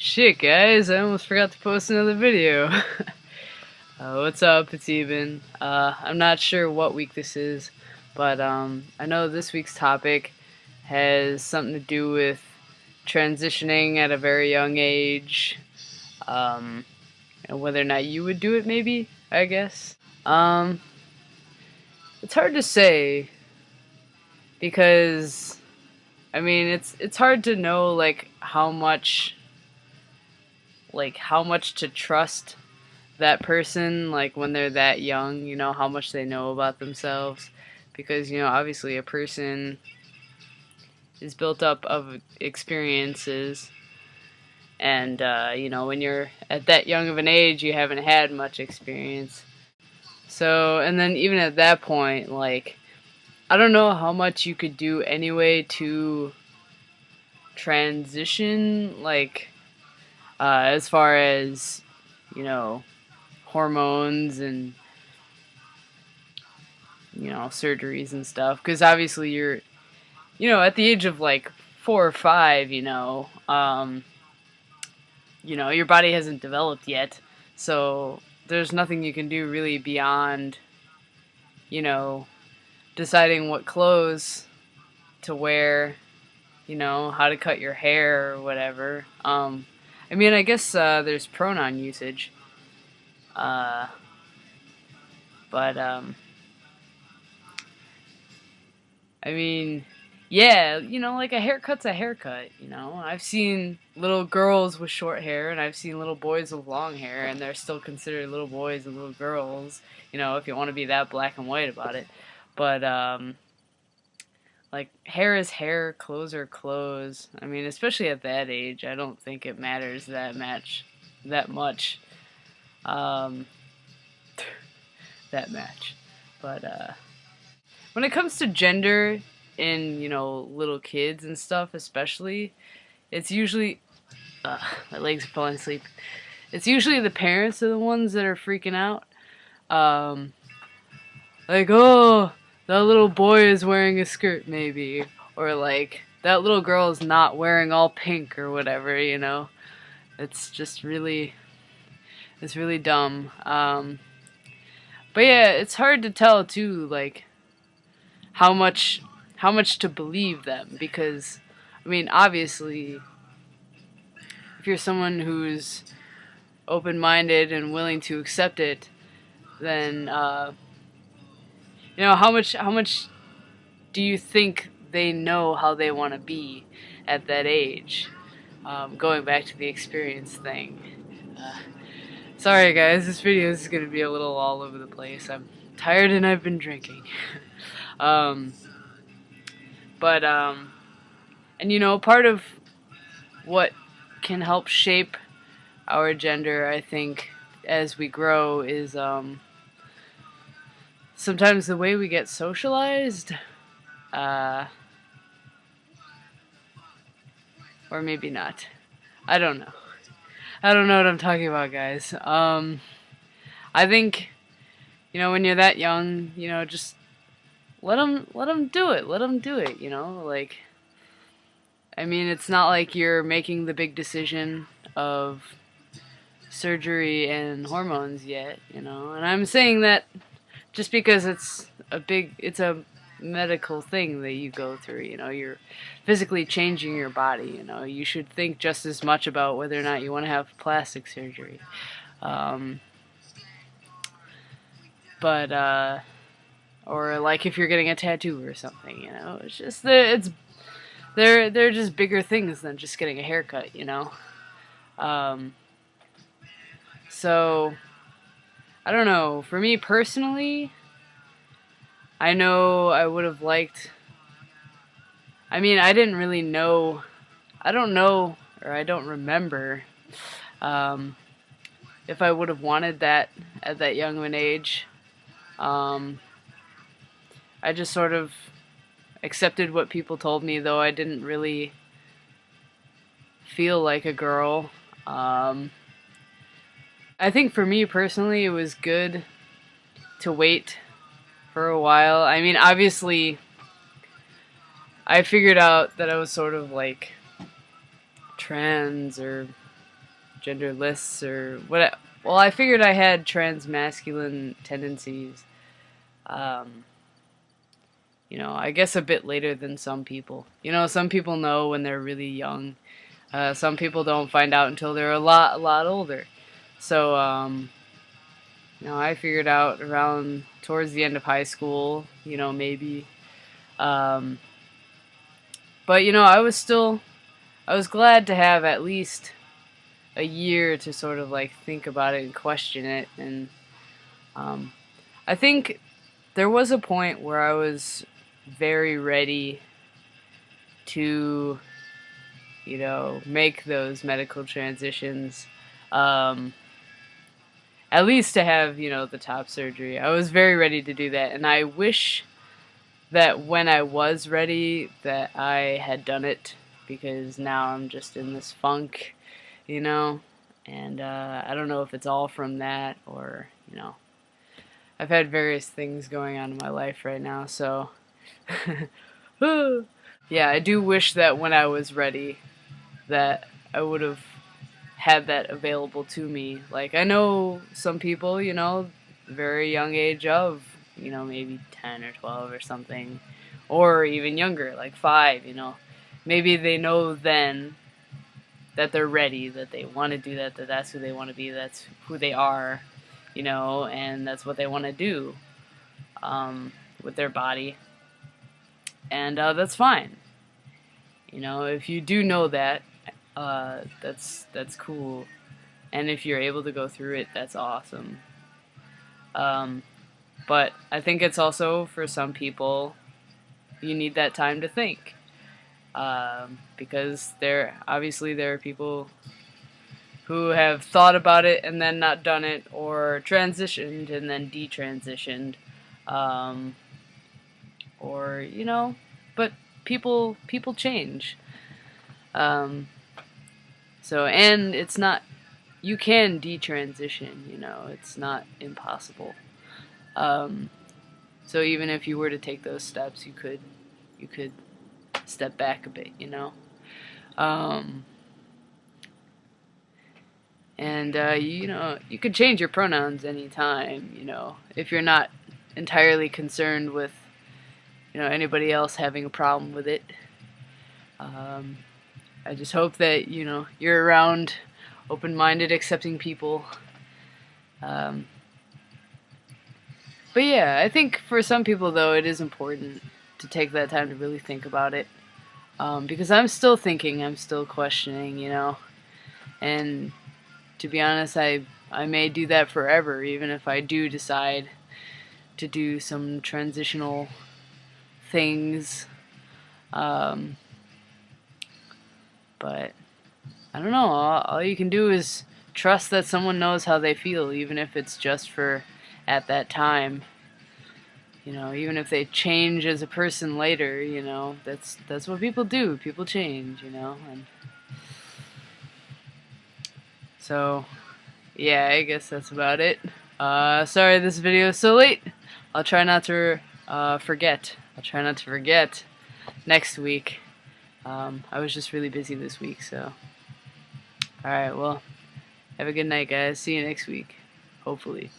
Shit, guys, I almost forgot to post another video. What's up? It's Eben. I'm not sure what week this is, but I know this week's topic has something to do with transitioning at a very young age, and whether or not you would do it, maybe, I guess. It's hard to say, because, I mean, it's hard to know, like, how much to trust that person, like, when they're that young, you know, how much they know about themselves, because, you know, obviously a person is built up of experiences, and, you know, when you're at that young of an age, you haven't had much experience, so, and then even at that point, like, I don't know how much you could do anyway to transition, like, as far as, you know, hormones and, you know, surgeries and stuff, because obviously you're, you know, at the age of like 4 or 5, you know, your body hasn't developed yet, so there's nothing you can do really beyond, you know, deciding what clothes to wear, you know, how to cut your hair or whatever. I mean, I guess there's pronoun usage, but I mean, yeah, you know, like a haircut's a haircut, you know. I've seen little girls with short hair, and I've seen little boys with long hair, and they're still considered little boys and little girls, you know, if you want to be that black and white about it. But, like, hair is hair, clothes are clothes. I mean, especially at that age, I don't think it matters that much. That match. But, when it comes to gender in, you know, little kids and stuff especially, it's usually... my legs are falling asleep. It's usually the parents are the ones that are freaking out. Like, oh, that little boy is wearing a skirt, maybe. Or, like, that little girl is not wearing all pink or whatever, you know. It's just really... it's really dumb. But yeah, it's hard to tell, too, like, how much to believe them. Because, I mean, obviously, if you're someone who's open-minded and willing to accept it, then, you know, how much do you think they know how they want to be at that age? Going back to the experience thing. Sorry guys, this video is going to be a little all over the place. I'm tired and I've been drinking. And you know, part of what can help shape our gender, I think, as we grow is, sometimes the way we get socialized, or maybe not. I don't know. I don't know what I'm talking about, guys. I think, you know, when you're that young, you know, just let them do it. Let them do it, you know? Like, I mean, it's not like you're making the big decision of surgery and hormones yet, you know? And I'm saying that just because it's a medical thing that you go through, you know, you're physically changing your body, you know, you should think just as much about whether or not you want to have plastic surgery. Or like if you're getting a tattoo or something, you know, it's just they're just bigger things than just getting a haircut, you know. So I don't know, for me personally, I know I would have liked... I mean, I didn't really know... I don't know, or I don't remember, if I would have wanted that at that young of an age. I just sort of accepted what people told me, though I didn't really feel like a girl. I think for me personally, it was good to wait for a while. I mean, obviously, I figured out that I was sort of like trans or genderless or what. Well, I figured I had transmasculine tendencies. You know, I guess a bit later than some people. You know, some people know when they're really young. Some people don't find out until they're a lot older. So, you know, I figured out around towards the end of high school, you know, maybe. But, you know, I was glad to have at least a year to sort of like think about it and question it. And I think there was a point where I was very ready to, you know, make those medical transitions. At least to have, you know, the top surgery. I was very ready to do that, and I wish that when I was ready that I had done it, because now I'm just in this funk, you know, and I don't know if it's all from that or, you know, I've had various things going on in my life right now, so yeah, I do wish that when I was ready that I would have had that available to me. Like, I know some people, you know, very young age of, you know, maybe 10 or 12 or something, or even younger, like 5, you know. Maybe they know then that they're ready, that they want to do that, that that's who they want to be, that's who they are, you know, and that's what they want to do with their body. And that's fine. You know, if you do know that, that's cool, and if you're able to go through it, that's awesome. But I think it's also, for some people, you need that time to think, because there are people who have thought about it and then not done it, or transitioned and then detransitioned, or, you know, but people change. So, and it's not, you can detransition, you know, it's not impossible. So even if you were to take those steps, you could step back a bit, you know. And you know, you could change your pronouns anytime, you know, if you're not entirely concerned with, you know, anybody else having a problem with it. I just hope that, you know, you're around open-minded, accepting people. But yeah, I think for some people, though, it is important to take that time to really think about it. Because I'm still thinking, I'm still questioning, you know. And to be honest, I may do that forever, even if I do decide to do some transitional things. But I don't know, all you can do is trust that someone knows how they feel, even if it's just for at that time. You know, even if they change as a person later, you know, that's what people do. People change, you know. And so, yeah, I guess that's about it. Sorry this video is so late. I'll try not to forget. I'll try not to forget next week. I was just really busy this week, so. Alright, well, have a good night, guys. See you next week. Hopefully.